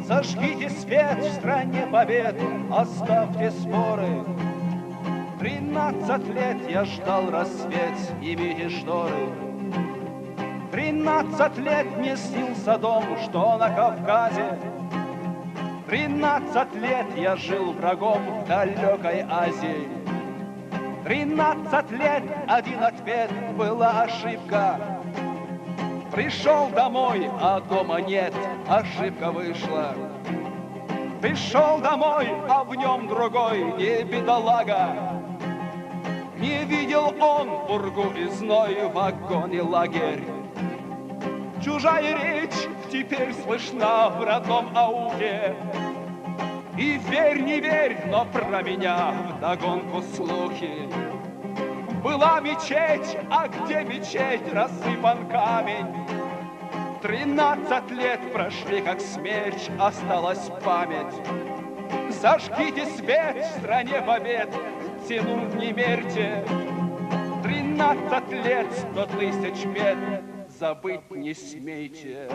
Зажгите свет в стране побед, оставьте споры. 13 лет я ждал рассвет, снимите шторы. 13 лет мне снился дом, что на Кавказе. 13 лет я жил врагом в далекой Азии. 13 лет один ответ была ошибка. Пришел домой, а дома нет, ошибка вышла. Пришел домой, а в нем другой, не бедолага. Не видел он пургу и зной, вагон и лагерь. Чужая речь теперь слышна в родном ауте. И верь, не верь, но про меня вдогонку слухи. Была мечеть, а где мечеть, рассыпан камень. 13 лет прошли, как смерч, осталась память. Зажгите свет в стране побед, цену не мерьте. 13 лет, 100 000 бед, забыть не смейте.